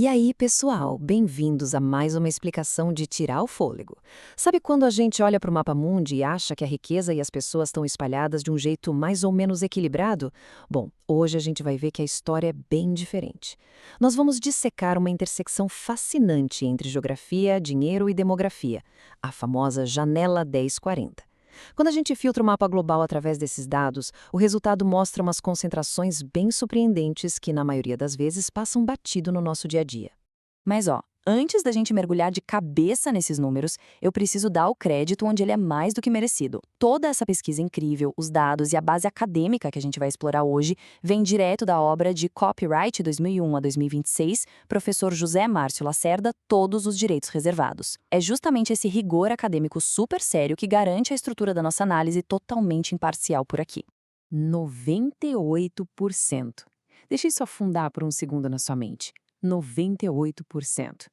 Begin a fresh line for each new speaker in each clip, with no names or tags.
E aí, pessoal, bem-vindos a mais uma explicação de tirar o fôlego. Sabe quando a gente olha para o mapa mundi e acha que a riqueza e as pessoas estão espalhadas de um jeito mais ou menos equilibrado? Bom, hoje a gente vai ver que a história é bem diferente. Nós vamos dissecar uma intersecção fascinante entre geografia, dinheiro e demografia, a famosa Janela 1040. Quando a gente filtra o mapa global através desses dados, o resultado mostra umas concentrações bem surpreendentes que, na maioria das vezes, passam batido no nosso dia a dia.
Mas antes da gente mergulhar de cabeça nesses números, eu preciso dar o crédito onde ele é mais do que merecido. Toda essa pesquisa incrível, os dados e a base acadêmica que a gente vai explorar hoje, vem direto da obra de Copyright 2001 a 2026, professor José Márcio Lacerda, Todos os Direitos Reservados. É justamente esse rigor acadêmico super sério que garante a estrutura da nossa análise totalmente imparcial por aqui. 98%. Deixa isso afundar por um segundo na sua mente. 98%.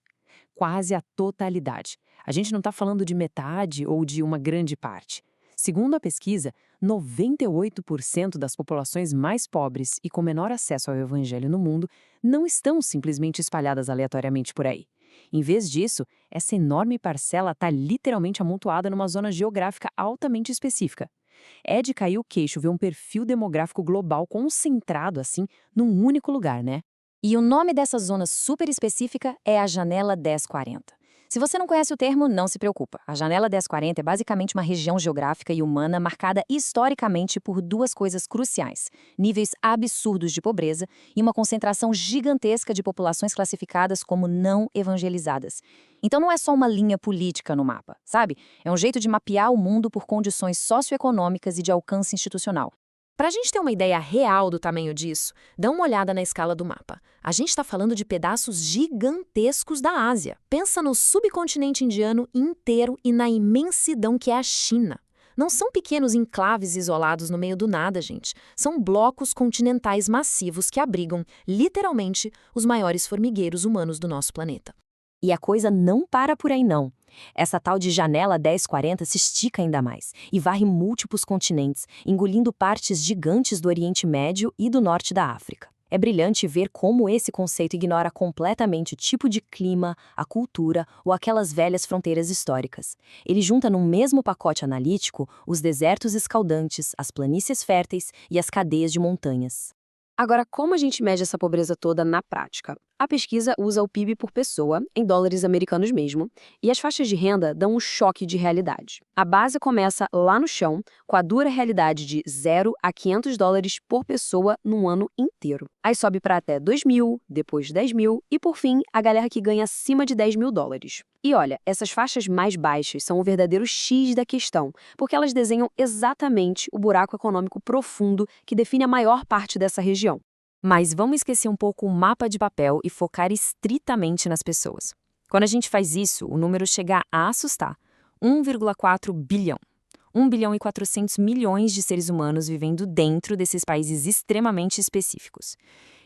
Quase a totalidade. A gente não está falando de metade ou de uma grande parte. Segundo a pesquisa, 98% das populações mais pobres e com menor acesso ao evangelho no mundo não estão simplesmente espalhadas aleatoriamente por aí. Em vez disso, essa enorme parcela está literalmente amontoada numa zona geográfica altamente específica. É de cair o queixo ver um perfil demográfico global concentrado assim num único lugar, né?
E o nome dessa zona super específica é a Janela 1040. Se você não conhece o termo, não se preocupa. A Janela 1040 é basicamente uma região geográfica e humana marcada historicamente por duas coisas cruciais: níveis absurdos de pobreza e uma concentração gigantesca de populações classificadas como não evangelizadas. Então não é só uma linha política no mapa, sabe? É um jeito de mapear o mundo por condições socioeconômicas e de alcance institucional. Para a gente ter uma ideia real do tamanho disso, dá uma olhada na escala do mapa. A gente está falando de pedaços gigantescos da Ásia. Pensa no subcontinente indiano inteiro e na imensidão que é a China. Não são pequenos enclaves isolados no meio do nada, gente. São blocos continentais massivos que abrigam, literalmente, os maiores formigueiros humanos do nosso planeta.
E a coisa não para por aí não. Essa tal de Janela 1040 se estica ainda mais e varre múltiplos continentes, engolindo partes gigantes do Oriente Médio e do Norte da África. É brilhante ver como esse conceito ignora completamente o tipo de clima, a cultura ou aquelas velhas fronteiras históricas. Ele junta num mesmo pacote analítico os desertos escaldantes, as planícies férteis e as cadeias de montanhas.
Agora, como a gente mede essa pobreza toda na prática? A pesquisa usa o PIB por pessoa, em dólares americanos mesmo, e as faixas de renda dão um choque de realidade. A base começa lá no chão, com a dura realidade de 0 a 500 dólares por pessoa num ano inteiro. Aí sobe para até 2.000, depois 10.000 e, por fim, a galera que ganha acima de 10.000 dólares. E olha, essas faixas mais baixas são o verdadeiro X da questão, porque elas desenham exatamente o buraco econômico profundo que define a maior parte dessa região.
Mas vamos esquecer um pouco o mapa de papel e focar estritamente nas pessoas. Quando a gente faz isso, o número chega a assustar. 1,4 bilhão. 1 bilhão e 400 milhões de seres humanos vivendo dentro desses países extremamente específicos.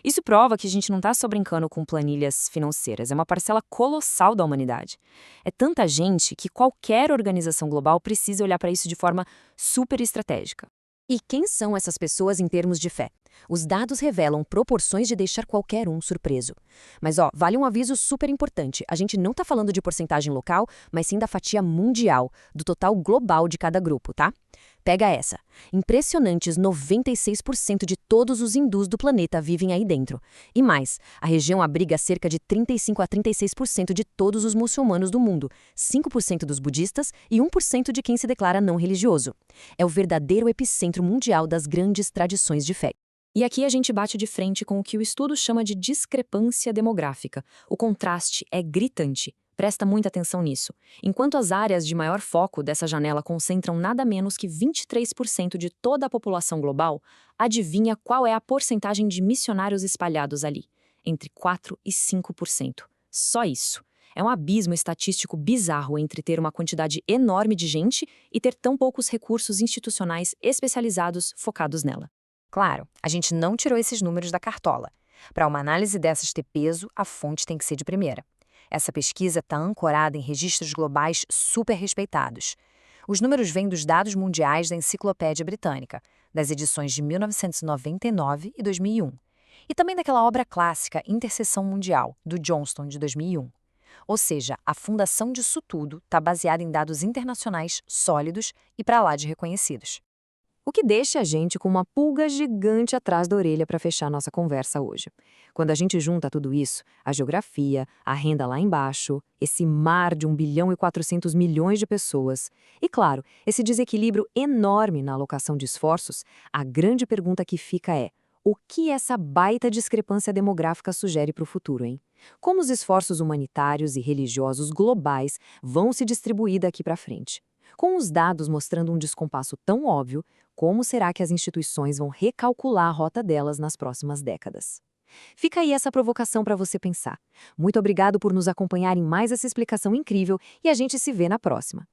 Isso prova que a gente não está só brincando com planilhas financeiras, é uma parcela colossal da humanidade. É tanta gente que qualquer organização global precisa olhar para isso de forma super estratégica.
E quem são essas pessoas em termos de fé? Os dados revelam proporções de deixar qualquer um surpreso. Mas vale um aviso super importante. A gente não está falando de porcentagem local, mas sim da fatia mundial, do total global de cada grupo, tá? Pega essa. Impressionantes 96% de todos os hindus do planeta vivem aí dentro. E mais, a região abriga cerca de 35 a 36% de todos os muçulmanos do mundo, 5% dos budistas e 1% de quem se declara não religioso. É o verdadeiro epicentro mundial das grandes tradições de fé.
E aqui a gente bate de frente com o que o estudo chama de discrepância demográfica. O contraste é gritante. Presta muita atenção nisso. Enquanto as áreas de maior foco dessa janela concentram nada menos que 23% de toda a população global, adivinha qual é a porcentagem de missionários espalhados ali? Entre 4% e 5%. Só isso. É um abismo estatístico bizarro entre ter uma quantidade enorme de gente e ter tão poucos recursos institucionais especializados focados nela.
Claro, a gente não tirou esses números da cartola. Para uma análise dessas ter peso, a fonte tem que ser de primeira. Essa pesquisa está ancorada em registros globais super respeitados. Os números vêm dos dados mundiais da Enciclopédia Britânica, das edições de 1999 e 2001. E também daquela obra clássica Interseção Mundial, do Johnston, de 2001. Ou seja, a fundação disso tudo está baseada em dados internacionais sólidos e para lá de reconhecidos.
O que deixa a gente com uma pulga gigante atrás da orelha para fechar nossa conversa hoje. Quando a gente junta tudo isso, a geografia, a renda lá embaixo, esse mar de 1,4 bilhão de pessoas, e claro, esse desequilíbrio enorme na alocação de esforços, a grande pergunta que fica é: o que essa baita discrepância demográfica sugere para o futuro, hein? Como os esforços humanitários e religiosos globais vão se distribuir daqui para frente? Com os dados mostrando um descompasso tão óbvio, como será que as instituições vão recalcular a rota delas nas próximas décadas? Fica aí essa provocação para você pensar. Muito obrigado por nos acompanhar em mais essa explicação incrível e a gente se vê na próxima.